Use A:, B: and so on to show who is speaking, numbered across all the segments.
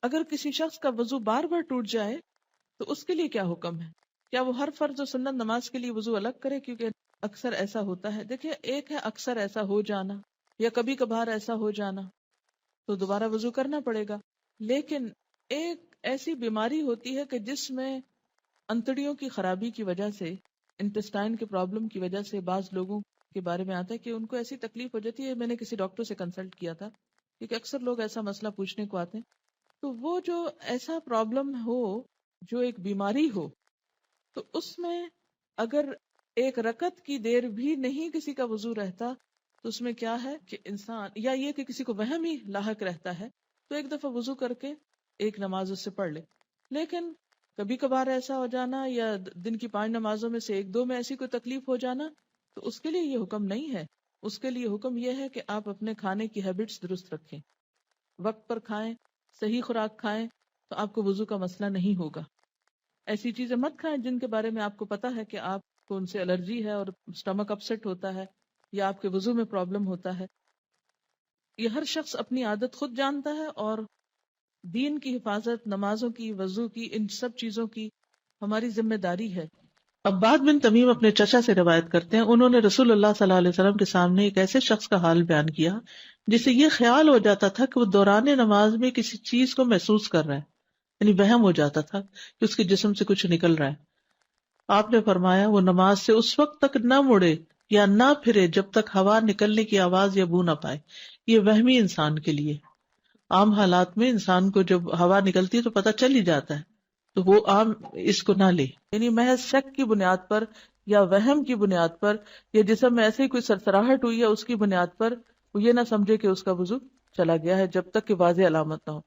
A: اگر کسی شخص کا وضو بار بار ٹوٹ جائے تو اس کے لیے کیا حکم ہے؟ کیا وہ ہر فرض و سنت نماز کے لیے وضو الگ کرے؟ کیونکہ اکثر ایسا ہوتا ہے. دیکھیے، ایک ہے اکثر ایسا ہو جانا یا کبھی کبھار ایسا ہو جانا، تو دوبارہ وضو کرنا پڑے گا. لیکن ایک ایسی بیماری ہوتی ہے کہ جس میں انتڑیوں کی خرابی کی وجہ سے، انٹسٹائن کے پرابلم کی وجہ سے بعض لوگوں کے بارے میں آتا ہے کہ ان کو ایسی تکلیف ہو جاتی ہے. میں نے کسی ڈاکٹر سے کنسلٹ کیا تھا کیونکہ اکثر لوگ ایسا مسئلہ پوچھنے کو آتے ہیں. تو وہ جو ایسا پرابلم ہو، جو ایک بیماری ہو، تو اس میں اگر ایک رکعت کی دیر بھی نہیں کسی کا وضو رہتا تو اس میں کیا ہے کہ انسان، یا یہ کہ کسی کو وہم ہی لاحق رہتا ہے، تو ایک دفعہ وضو کر کے ایک نماز اس سے پڑھ لے. لیکن کبھی کبھار ایسا ہو جانا یا دن کی 5 نمازوں میں سے 1-2 میں ایسی کوئی تکلیف ہو جانا، تو اس کے لیے یہ حکم نہیں ہے. اس کے لیے حکم یہ ہے کہ آپ اپنے کھانے کی ہیبٹس درست رکھیں، وقت پر کھائیں، صحیح خوراک کھائیں، تو آپ کو وضو کا مسئلہ نہیں ہوگا. ایسی چیزیں مت کھائیں جن کے بارے میں آپ کو پتا ہے کہ آپ کو ان سے الرجی ہے اور سٹمک اپسیٹ ہوتا ہے یا آپ کے وضو میں پرابلم ہوتا ہے. یہ ہر شخص اپنی عادت خود جانتا ہے، اور دین کی حفاظت، نمازوں کی، وضو کی، ان سب چیزوں کی ہماری ذمہ داری ہے. عباد بن تمیم اپنے چچا سے روایت کرتے ہیں، انہوں نے رسول اللہ صلی اللہ علیہ وسلم کے سامنے ایک ایسے شخص کا حال بیان کیا جسے یہ خیال ہو جاتا تھا کہ وہ دوران نماز میں کسی چیز کو محسوس کر رہا ہے، یعنی وہم ہو جاتا تھا کہ اس کے جسم سے کچھ نکل رہا ہے. آپ نے فرمایا وہ نماز سے اس وقت تک نہ مڑے یا نہ پھرے جب تک ہوا نکلنے کی آواز یا بو نہ پائے. یہ وہمی انسان کے لیے. عام حالات میں انسان کو جب ہوا نکلتی ہے تو پتہ چل ہی جاتا ہے، تو وہ عام اس کو نہ لے. یعنی محض شک کی بنیاد پر یا وہم کی بنیاد پر یا جسم میں ایسے ہی کوئی سرسراہٹ ہوئی ہے اس کی بنیاد پر وہ یہ نہ سمجھے کہ اس کا وضو چلا گیا ہے جب تک کہ واضح علامت نہ ہو.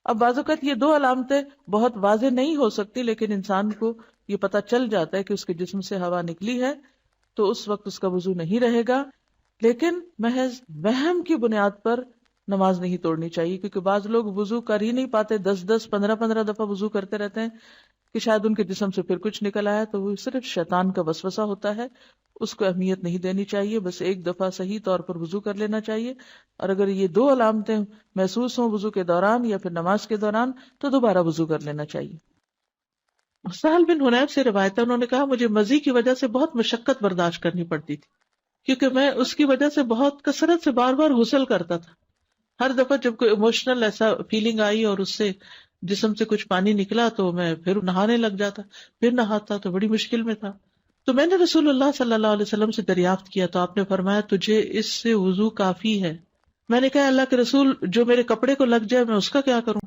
A: اب بعض اوقات یہ 2 علامتیں بہت واضح نہیں ہو سکتی، لیکن انسان کو یہ پتہ چل جاتا ہے کہ اس کے جسم سے ہوا نکلی ہے، تو اس وقت اس کا وضو نہیں رہے گا. لیکن محض وہم کی بنیاد پر نماز نہیں توڑنی چاہیے، کیونکہ بعض لوگ وضو کر ہی نہیں پاتے، 10-10 15-15 دفعہ وضو کرتے رہتے ہیں کہ شاید ان کے جسم سے پھر کچھ نکل آیا، تو وہ صرف شیطان کا وسوسہ ہوتا ہے. اس کو اہمیت نہیں دینی چاہیے، بس ایک دفعہ صحیح طور پر وضو کر لینا چاہیے. اور اگر یہ 2 علامتیں محسوس ہوں وضو کے دوران یا پھر نماز کے دوران تو دوبارہ وضو کر لینا چاہیے. سہل بن حنیف سے روایت ہے، انہوں نے کہا مجھے مزی کی وجہ سے بہت مشقت برداشت کرنی پڑتی تھی، کیونکہ میں اس کی وجہ سے بہت کثرت سے بار بار غسل کرتا تھا. ہر دفعہ جب کوئی ایموشنل ایسا فیلنگ آئی اور اس سے جسم سے کچھ پانی نکلا تو میں پھر نہانے لگ جاتا، پھر نہاتا، تو بڑی مشکل میں تھا. تو میں نے رسول اللہ صلی اللہ علیہ وسلم سے دریافت کیا تو آپ نے فرمایا تجھے اس سے وضو کافی ہے. میں نے کہا اللہ کے رسول جو میرے کپڑے کو لگ جائے میں اس کا کیا کروں؟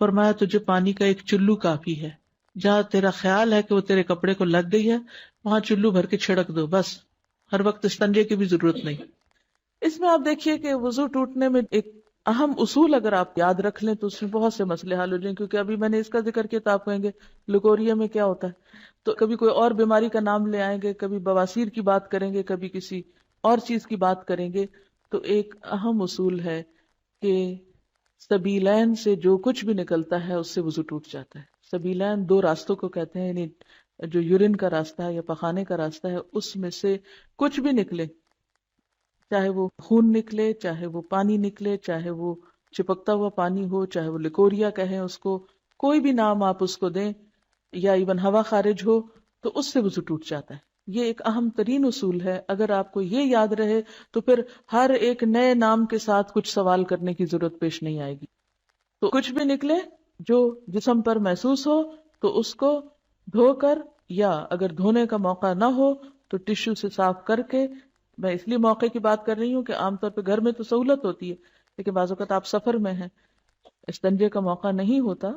A: فرمایا تجھے پانی کا ایک چلو کافی ہے، جہاں تیرا خیال ہے کہ وہ تیرے کپڑے کو لگ گئی ہے وہاں چلو بھر کے چھڑک دو، بس. ہر وقت استنجے کی بھی ضرورت نہیں. اس میں آپ دیکھیے کہ وضو ٹوٹنے میں ایک اہم اصول اگر آپ یاد رکھ لیں تو اس میں بہت سے مسئلے حل ہو جائیں. کیونکہ ابھی میں نے اس کا ذکر کیا تو آپ کہیں گے لکوریا میں کیا ہوتا ہے، تو کبھی کوئی اور بیماری کا نام لے آئیں گے، کبھی بواسیر کی بات کریں گے، کبھی کسی اور چیز کی بات کریں گے. تو ایک اہم اصول ہے کہ سبیلین سے جو کچھ بھی نکلتا ہے اس سے وضو ٹوٹ جاتا ہے. سبیلین 2 راستوں کو کہتے ہیں، یعنی جو یورین کا راستہ ہے یا پخانے کا راستہ ہے اس میں سے کچھ بھی نکلے، چاہے وہ خون نکلے، چاہے وہ پانی نکلے، چاہے وہ چپکتا ہوا پانی ہو، چاہے وہ لکوریا کہیں اس کو، کوئی بھی نام آپ اس کو دیں، یا ایون ہوا خارج ہو، تو اس سے وضو ٹوٹ جاتا ہے. یہ ایک اہم ترین اصول ہے. اگر آپ کو یہ یاد رہے تو پھر ہر ایک نئے نام کے ساتھ کچھ سوال کرنے کی ضرورت پیش نہیں آئے گی. تو کچھ بھی نکلے جو جسم پر محسوس ہو تو اس کو دھو کر، یا اگر دھونے کا موقع نہ ہو تو ٹشو سے صاف کر کے. میں اس لیے موقع کی بات کر رہی ہوں کہ عام طور پہ گھر میں تو سہولت ہوتی ہے، لیکن بعض اوقات آپ سفر میں ہیں، استنجے کا موقع نہیں ہوتا،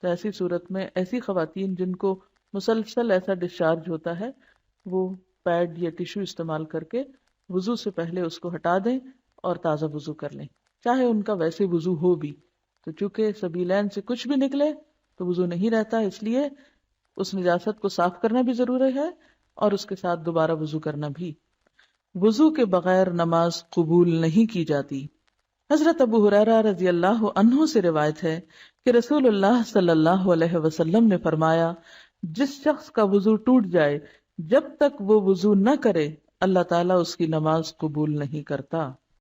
A: تو ایسی صورت میں ایسی خواتین جن کو مسلسل ایسا ڈسچارج ہوتا ہے وہ پیڈ یا ٹشو استعمال کر کے وضو سے پہلے اس کو ہٹا دیں اور تازہ وضو کر لیں، چاہے ان کا ویسے وضو ہو بھی. تو چونکہ سبیلین سے کچھ بھی نکلے تو وضو نہیں رہتا، اس لیے اس نجاست کو صاف کرنا بھی ضروری ہے اور اس کے ساتھ دوبارہ وضو کرنا بھی. وضو کے بغیر نماز قبول نہیں کی جاتی. حضرت ابو ہریرہ رضی اللہ عنہ سے روایت ہے کہ رسول اللہ صلی اللہ علیہ وسلم نے فرمایا جس شخص کا وضو ٹوٹ جائے جب تک وہ وضو نہ کرے اللہ تعالیٰ اس کی نماز قبول نہیں کرتا.